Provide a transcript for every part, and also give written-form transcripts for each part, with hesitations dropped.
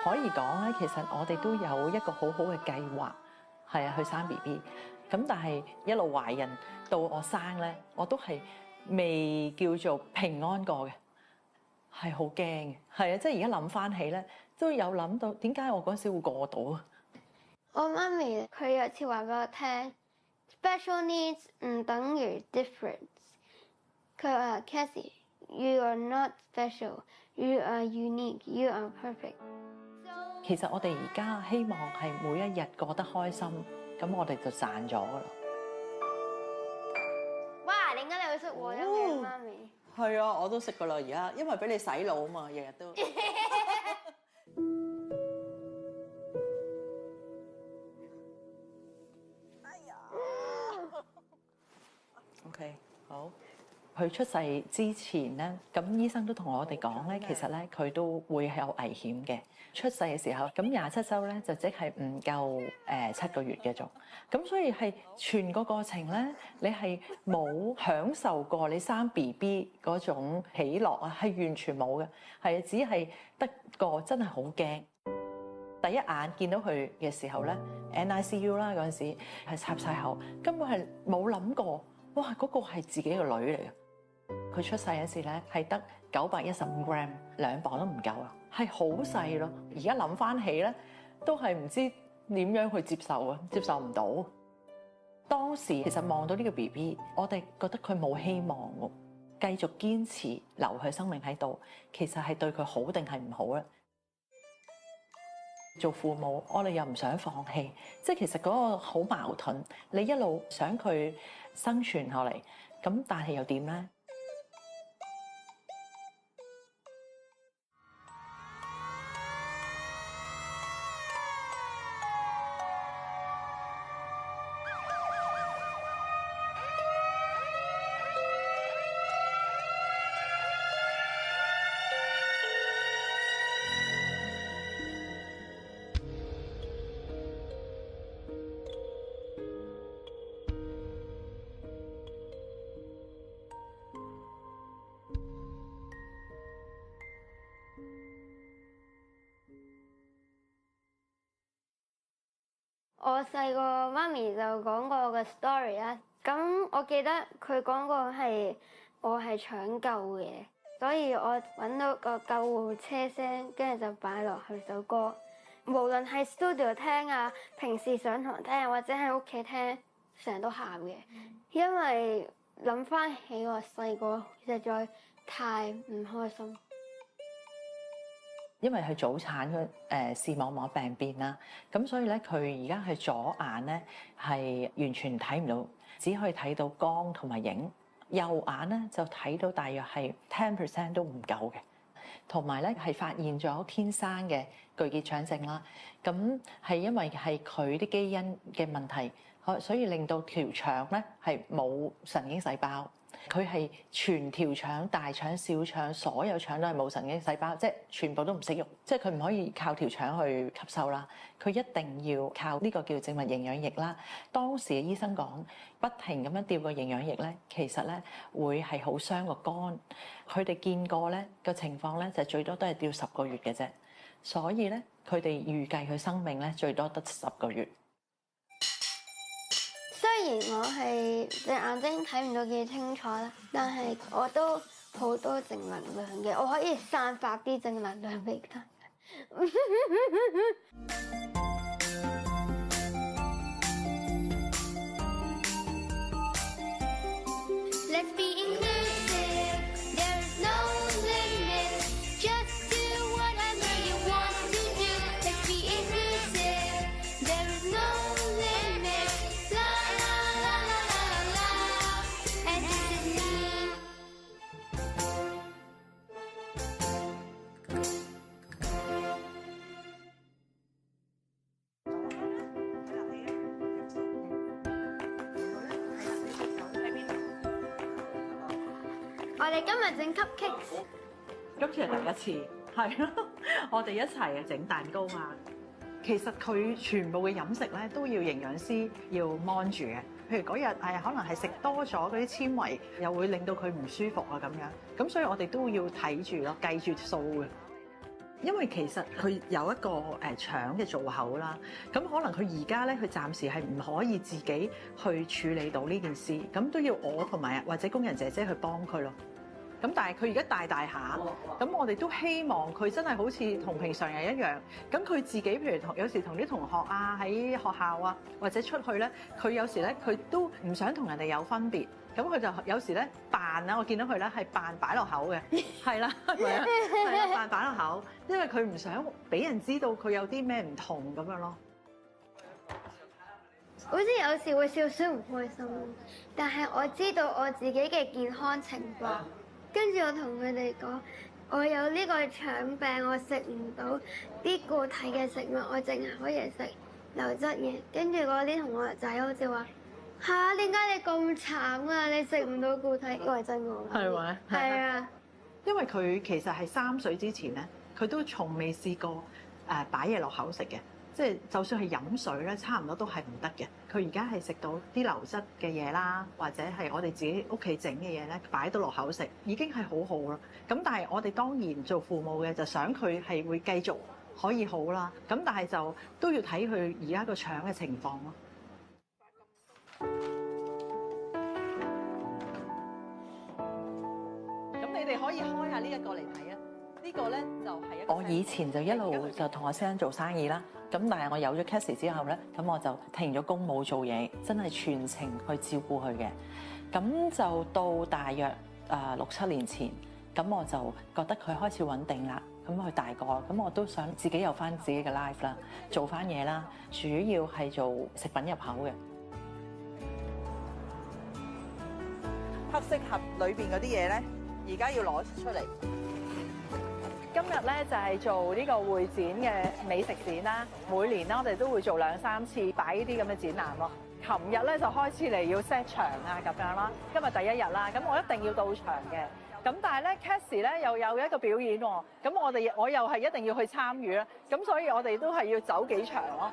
可以講咧，其實我哋都有一個好好嘅計劃，係啊，去生 BB。咁但係一路懷孕到我生咧，我都係未叫做平安過嘅，係好驚嘅。係啊，即係而家諗翻起咧，都有諗到點解我嗰陣時會過到啊？我媽咪佢有次話俾我聽 ，special needs 唔等於 difference。佢話 Cassie， you are not special， you are unique， you are perfect。其實我哋而家希望係每一日過得開心，咁我哋就賺咗噶啦。哇！點解你會識和音嘅媽咪？係啊，我都識噶啦，而家因為俾你洗腦啊嘛，日日都。哎呀！OK， 好。佢出世之前咧，咁醫生都同我哋講咧，其實咧佢都會係有危險嘅。出世嘅時候，咁27週咧就即係唔夠7個月嘅仲，咁所以係全個過程咧，你係冇享受過你生 BB 嗰種喜樂啊，係完全冇嘅，係只係得個真係好驚。第一眼見到佢嘅時候咧 ，NICU 啦嗰陣時係插晒口，根本係冇諗過，哇！嗰個係自己個女嚟嘅。佢出世嗰時咧係得915 gram， 2磅都唔夠啊，係好細咯。而家諗翻起咧，都係唔知點樣去接受啊，接受唔到。當時其實望到呢個 BB， 我哋覺得佢冇希望喎，繼續堅持留佢生命喺度，其實係對佢好定係唔好咧？做父母，我哋又唔想放棄，即係其實嗰個好矛盾。你一路想佢生存落嚟，咁但係又點咧？我細個媽咪就講過個 story 啦，咁我記得佢講過係我係搶救嘅，所以我揾到個救護車聲，跟住就擺落去首歌。無論係 studio 聽啊，平時上堂聽啊，或者喺屋企聽，成日都喊嘅，因為諗翻起我細個實在太唔開心。因為佢早產嘅視網膜病變啦，咁所以咧佢而家係左眼咧係完全睇唔到，只可以睇到光同埋影。右眼咧就睇到大約係 10% 都唔夠嘅，同埋咧係發現咗天生嘅巨結腸症啦。咁係因為係佢啲基因嘅問題，所以令到條腸咧係冇神經細胞。佢係全條腸、大腸、小腸，所有腸都係冇神經細胞，即係全部都唔識喐，即係佢唔可以靠條腸去吸收啦。佢一定要靠呢個叫植物營養液啦。當時嘅醫生講，不停咁樣吊個營養液咧，其實咧會係好傷個肝。佢哋見過咧個情況咧，就最多都係吊10個月嘅啫。所以咧，佢哋預計佢生命咧最多得10個月。雖然我係隻眼睛睇唔到幾清楚啦，但係我都好多正能量嘅，我可以散發啲正能量俾佢。Let's be inclusive. There is no limit. Just do whatever you want to do. Let's be inclusive. There is no limit. La la la la la la. And this is me. 我哋今日整 cupcakes，今次係第一次，係咯，我哋一齊整蛋糕啊！其實佢全部嘅飲食咧都要營養師要 mon 住嘅。譬如嗰日可能係食多咗嗰啲纖維，又會令到佢唔舒服啊咁樣。咁所以我哋都要睇住咯，計住數嘅。因為其實佢有一個腸嘅造口啦，咁可能佢而家咧，佢暫時係唔可以自己去處理到呢件事，咁都要我同埋或者工人姐姐去幫佢咯。咁但係佢而家大下，咁我哋都希望佢真係好似同平常人一樣。咁佢自己譬如有時同啲同學啊喺學校啊或者出去咧，佢有時咧佢都唔想同人哋有分別。咁佢就有時咧扮啊，我見到佢咧係扮擺落口嘅，係啦，係咪啊？係啊，扮擺落口，因為佢唔想俾人知道佢有啲咩唔同咁樣咯。好似有時會少少唔開心，但係我知道我自己嘅健康情況，跟住我同佢哋講，我有呢個腸病，我食唔到啲固體嘅食物，我淨係可以食流質嘢。跟住嗰啲同學仔好似話吓，點解你咁慘啊？你食唔到固體，因為真我係咪？係啊，因為佢其實係3歲之前咧，佢都從未試過擺嘢落口食嘅。即係就算係飲水咧，差唔多都係唔得嘅。佢而家係食到啲流質嘅嘢啦，或者係我哋自己屋企整嘅嘢咧，擺到落口食，已經係好好啦。咁但係我哋當然做父母嘅就想佢係會繼續可以好啦。咁但係就都要睇佢而家個腸嘅情況咯。咁你哋可以開下呢一個嚟睇啊！呢個咧就係一個。我以前就一路就同我先生做生意啦。咁但係我有咗 Cassie 之後咧，咁我就停咗工冇做嘢，真係全程去照顧佢嘅。咁就到大約6、7年前，咁我就覺得佢開始穩定啦。咁佢大個，咁我都想自己有翻自己嘅 life 啦，做翻嘢啦。主要係做食品入口嘅。黑色盒裏邊嗰啲嘢咧，而家要攞出嚟。今日咧就係做呢個會展嘅美食展啦。每年咧我哋都會做2、3次擺呢啲咁嘅展覽咯。琴日咧就開始嚟要 set 場啊咁樣啦。今日第一日啦，咁我一定要到場嘅。咁但係咧 Cassie 咧又有一個表演喎，咁我又係一定要去參與啦。咁所以我哋都係要走幾場咯。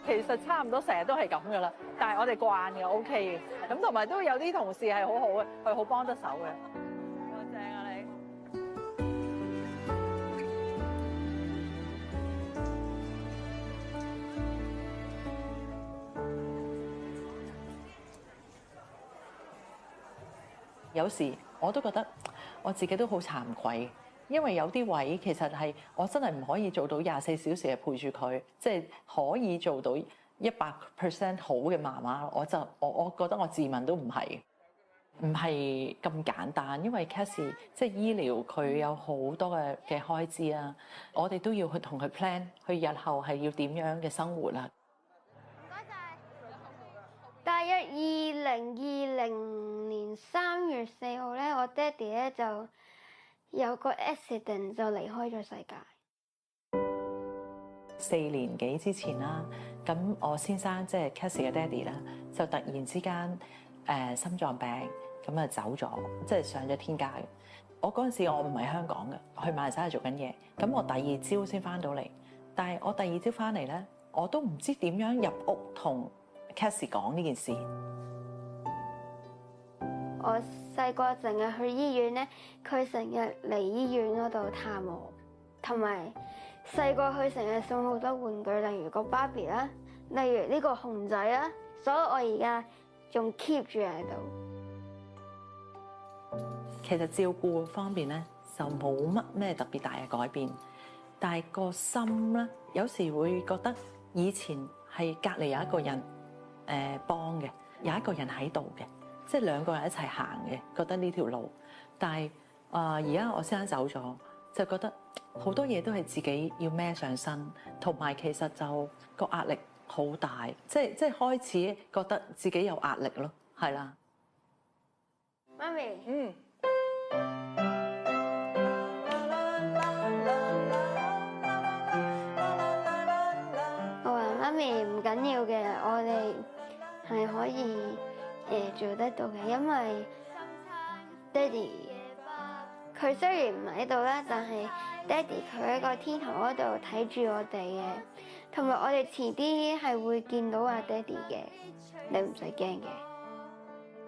其實差唔多成日都係咁噶啦，但係我哋慣嘅 OK 嘅。咁同埋都有啲同事係好好嘅，佢好幫得手嘅。正啊你！有時我都覺得我自己都好慚愧，因為有啲位其實係我真係唔可以做到24小時係陪住佢，即係可以做到100% 好嘅媽媽。我覺得我自問都唔係咁簡單，因為 Cassie 即係醫療佢有好多嘅開支啊，我哋都要去同佢 plan， 佢日後係要點樣嘅生活啊。大約2020年3月4號咧，我爹哋咧就有個 accident 就離開咗世界。4年幾之前啦，咁我先生即係 Cassie 嘅爹哋啦，就突然之間心臟病咁啊走咗，即係上咗天家嘅。我嗰陣時我唔係香港嘅，去馬來西亞做緊嘢，咁我第二朝先翻到嚟，但係我第二朝翻嚟咧，我都唔知點樣入屋同 Cassie 講呢件事。我細個成日去醫院咧，佢成日嚟醫院嗰度探我，同埋細個佢成日送好多玩具，例如個芭比啦，例如呢個熊仔啦，所以我而家仲 keep 住喺度。其實照顧方面咧就冇乜咩特別大嘅改變，但係個心咧有時會覺得以前係隔離有一個人幫嘅，有一個人喺度嘅，即係2個人一齊行嘅，覺得呢條路。但係而家我先生走咗，就覺得好多嘢都係自己要孭上身，同埋其實就個壓力好大，即係開始覺得自己有壓力咯，係啦。媽咪，我話媽咪唔緊要嘅，我哋係可以做得到嘅，因為爹哋佢雖然唔喺度啦，但係爹哋佢喺個天堂嗰度睇住我哋嘅，同埋我哋遲啲係會見到阿爹哋嘅，你唔使驚嘅。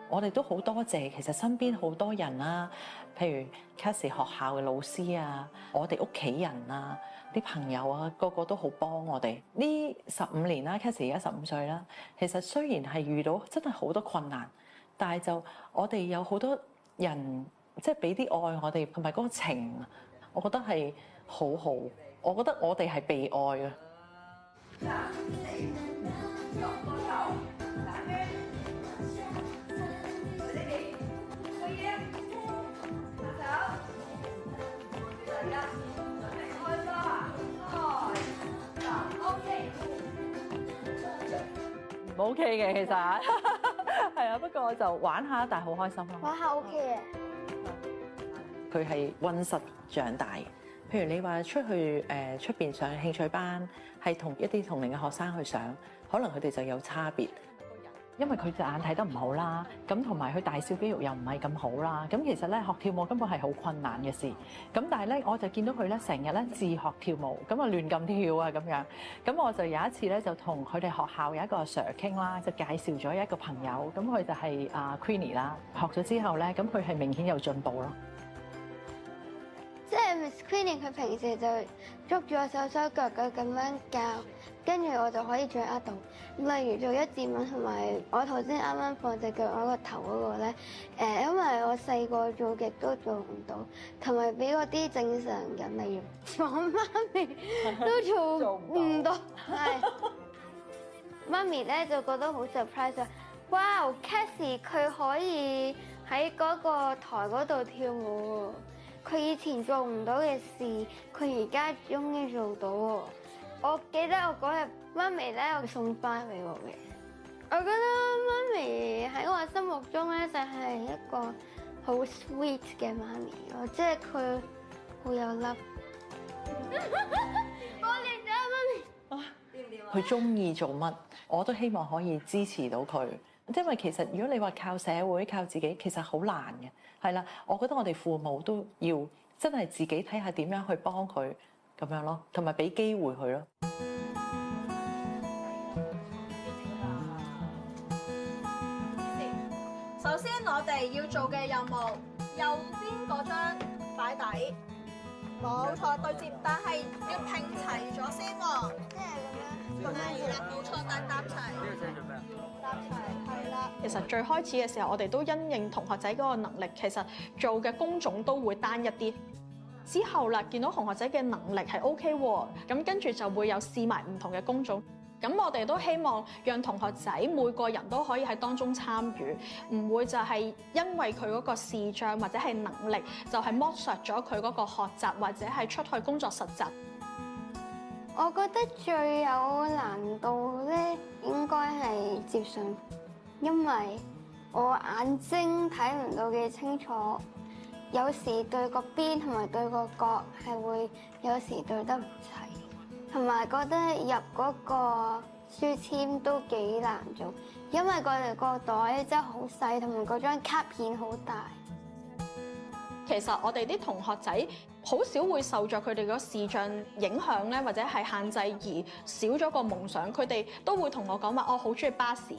我哋都好多謝，其實身邊好多人啦，譬如 Cassie 學校嘅老師啊，我哋屋企人啊，啲朋友啊，個個都好幫我哋。呢15年啦，Cassie 而家15歲啦，其實雖然係遇到真係好多困難，但係就我哋有好多人即係俾啲愛我哋，同埋嗰個情，我覺得係好好。我覺得我哋係被愛嘅。唔 OK 嘅其實係啊，不過就玩下，但係好開心咯。玩下 OK 嘅。佢係溫室長大，譬如你話出去出邊上興趣班，係同一啲同齡嘅學生去上，可能佢哋就有差別。因為佢隻眼睇得唔好啦，咁同埋佢大小肌肉又唔係咁好啦，咁其實咧學跳舞根本係好困難嘅事。咁但係咧，我就見到佢咧成日咧自學跳舞，咁啊亂咁跳啊咁樣。咁我就有一次咧就同佢哋學校有一個 Sir 傾啦，就介紹咗一個朋友，咁佢就係Queenie 啦。學咗之後咧，咁佢係明顯有進步咯。即係 Miss Queenie 佢平時就捉住我手手腳腳咁樣教，跟住我就可以掌握到。例如做一字馬同埋我頭先啱啱放隻腳我個頭嗰個咧，因為我細個做極都做唔到，同埋俾嗰啲正常人例如我媽咪都做唔到，係媽咪咧就覺得好 surprise 啊！哇 Cassie 佢可以喺嗰個台嗰度跳舞喎。佢以前做唔到嘅事，佢而家終於做到喎！我記得我嗰日媽咪咧，我送花俾我嘅。我覺得媽咪喺我心目中咧就係一個好 sweet 嘅媽咪咯，即係佢好有 love。我練咗媽咪，佢中意做乜，我都希望可以支持到佢。因為其實如果你話靠社會靠自己，其實好難嘅，係啦。我覺得我哋父母都要真係自己睇下點樣去幫佢咁樣咯，同埋俾機會佢咯。首先我哋要做嘅任務，右邊嗰張擺底，冇錯對接，但係要拼齊咗先喎。即係咁樣。係啦，冇錯，但搭齊。呢個寫做咩啊？搭齊係啦。其實最開始嘅時候，我哋都因應同學仔嗰個能力，其實做嘅工種都會單一啲。之後啦，見到同學仔嘅能力係 OK 喎，咁跟住就會有試埋唔同嘅工種。咁我哋都希望讓同學仔每個人都可以喺當中參與，唔會就係因為佢嗰個視障或者係能力，就係剝削咗佢嗰個學習或者係出去工作實習。我覺得最有難度咧，應該係接信，因為我眼睛睇唔到幾清楚，有時對個邊同埋對個角係會有時對得唔齊，同埋覺得入嗰個書籤都幾難做，因為佢哋個袋真係好細，同埋嗰張卡片好大。其實我哋啲同學仔好少會受着佢哋個視障影響咧，或者係限制而少咗個夢想。佢哋都會同我講話，我好中意巴士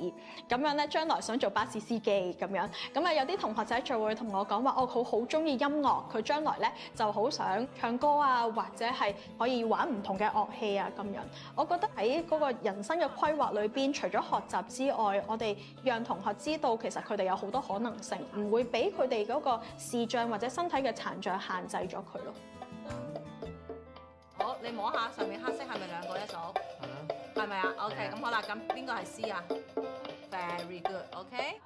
咁樣咧，將來想做巴士司機咁樣。咁啊有啲同學仔就會同我講話，我好中意音樂，佢將來咧就好想唱歌啊，或者係可以玩唔同嘅樂器啊咁樣。我覺得喺嗰個人生嘅規劃裏邊，除咗學習之外，我哋讓同學知道其實佢哋有好多可能性，唔會俾佢哋嗰個視障或者身體嘅殘障限制咗佢咯。好，你摸下上面黑色係咪兩個一組？係咪啊？OK，咁好啦，咁邊個係 C 啊 ？Very good，OK。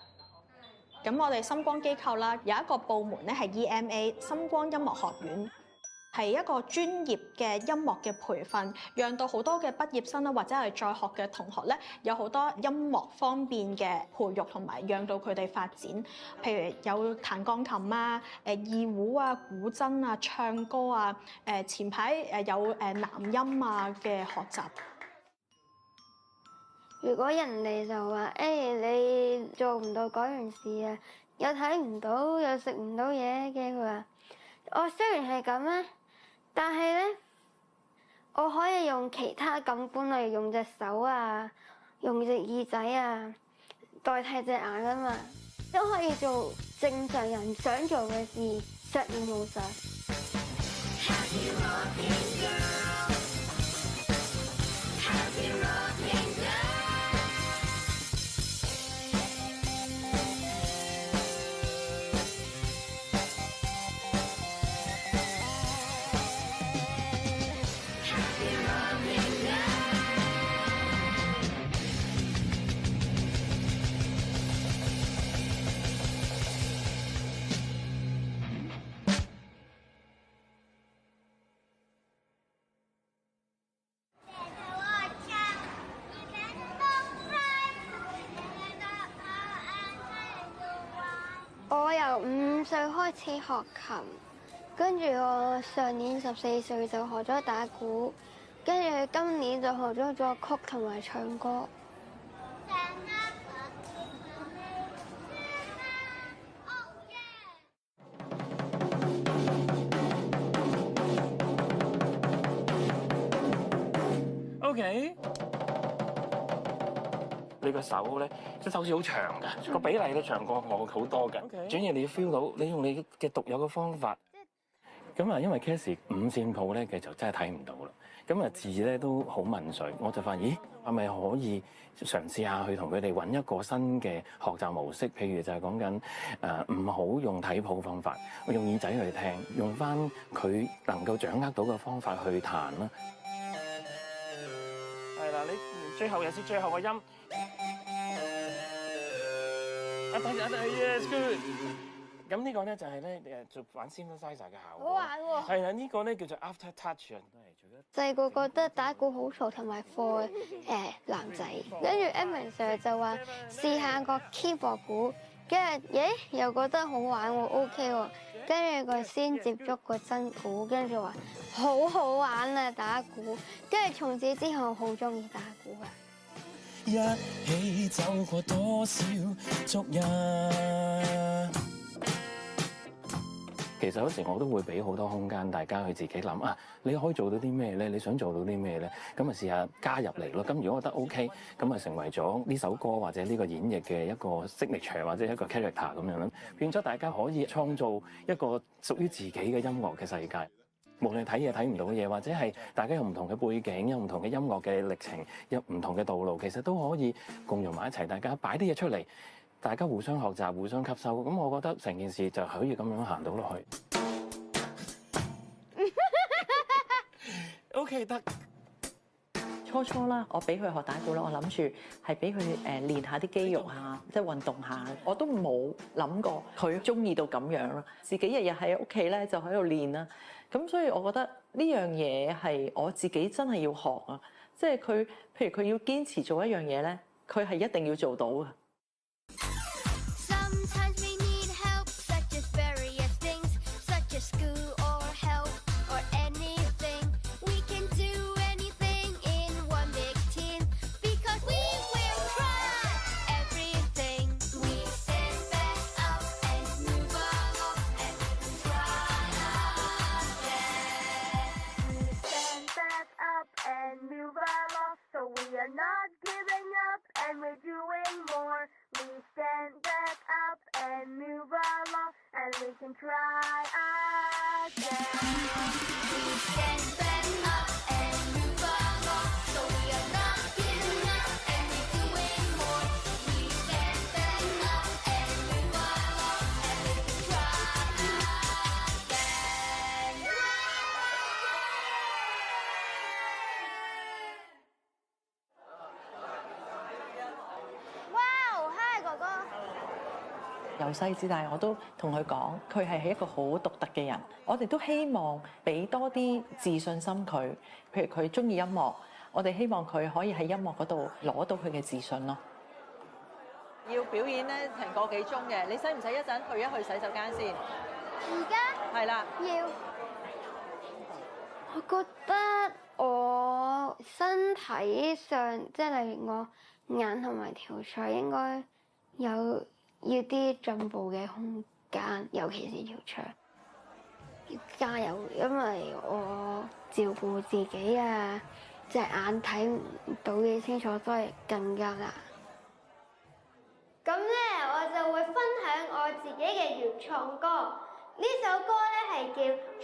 咁我哋深光機構啦，有一個部門咧係 EMA 深光音樂學院，係一個專業嘅音樂嘅培訓，讓到好多嘅畢業生啦，或者係在學嘅同學咧，有好多音樂方面嘅培育同埋讓到佢哋發展。譬如有彈鋼琴啊、二胡啊、古箏啊、唱歌啊、前排有男音啊嘅學習。如果人哋就話你做唔到嗰件事啊，又睇唔到又食唔到嘢嘅，佢話我雖然係咁啊，但係咧我可以用其他感官，例如用隻手啊，用隻耳仔啊，代替隻眼啊嘛，都可以做正常人想做嘅事，實現夢想。我由5歲開始學琴，跟住我上年14歲就學咗打鼓，跟住今年就學咗作曲同埋唱歌。OK，你個手咧，隻手指好長㗎，個比例都長過我好多㗎。主要你要 feel 到，你用你嘅獨有嘅方法。咁啊，因為 Cassie 5線譜咧，佢就真係睇唔到啦。咁啊字咧都好文萃，我就發現，咦，係咪可以嘗試下去同佢哋揾一個新嘅學習模式？譬如就係講緊唔好用睇譜方法，我用耳仔去聽，用翻佢能夠掌握到嘅方法去彈啦。係啦，你最後又是最後個音。Yes good。咁呢個咧就係咧做玩 synthesizer 嘅效果。好玩喎！係啊，呢個咧叫做 after touch 啊。細個覺得打鼓好嘈同埋 for 男仔，跟住 Edmond Sir 就話試下個 keyboard 鼓，跟住又覺得好玩喎 ，OK 喎，跟住佢先接觸個真鼓，跟住話好好玩啊打鼓，跟住從此之後好中意打鼓啊！一起走過多少足印。其實有時我都會俾好多空間大家去自己諗啊，你可以做到啲咩咧？你想做到啲咩咧？咁啊試下加入嚟咯。咁如果覺得 OK，咁啊成為咗呢首歌或者呢個演繹嘅一個 signature 或者一個 character 咁樣啦，變咗大家可以創造一個屬於自己嘅音樂嘅世界。無論睇嘢睇唔到嘅嘢，或者係大家有唔同嘅背景，有唔同嘅音樂嘅歷程，有唔同嘅道路，其實都可以共融埋一齊。大家擺啲嘢出嚟。大家互相學習、互相吸收，咁我覺得成件事就可以咁樣行到落去。OK 得。初啦，我俾佢學打鼓啦，我諗住係俾佢練下啲肌肉啊，即係運動下。我都冇諗過佢中意到咁樣咯。自己日日喺屋企咧就喺度練啦。咁所以我覺得呢樣嘢係我自己真係要學啊。即係佢，譬如佢要堅持做一樣嘢咧，佢係一定要做到嘅。由細至大，我都同佢講，佢係一個好獨特嘅人。我哋都希望俾多啲自信心佢。譬如佢中意音樂，我哋希望佢可以喺音樂嗰度攞到佢嘅自信咯。要表演咧成個幾鐘嘅，你使唔使一陣去一去洗手間先？而家係啦，要。我覺得我身體上，即係例如我眼同埋條腿應該要啲進步嘅空間，尤其是條腸。加油，因為我照顧自己啊，隻眼睇唔到嘢清楚，都係更加難。咁咧，我就會分享我自己嘅原創歌。呢首歌咧係叫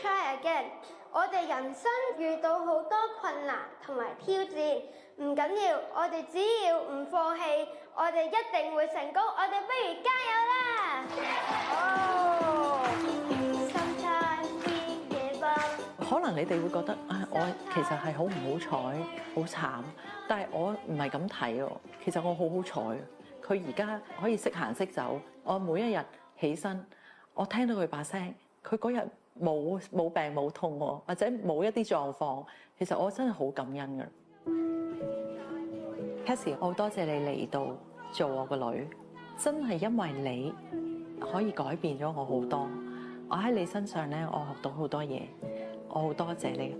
Try Again。我哋人生遇到好多困難同埋挑戰，唔緊要，我哋只要唔放棄，我哋一定會成功。我哋不如加油啦！Sometimes we give up。可能你哋會覺得啊，我其實係好唔好彩，好慘，但係我唔係咁睇喎。其實我好好彩，佢而家可以識行識走。我每一日起身，我聽到佢把聲，佢嗰日冇病冇痛喎，或者冇一啲狀況，其實我真係好感恩㗎。Cassie，我好多謝你嚟到做我個女，真係因為你可以改變咗我好多。我喺你身上咧，我學到好多嘢，我好多謝你。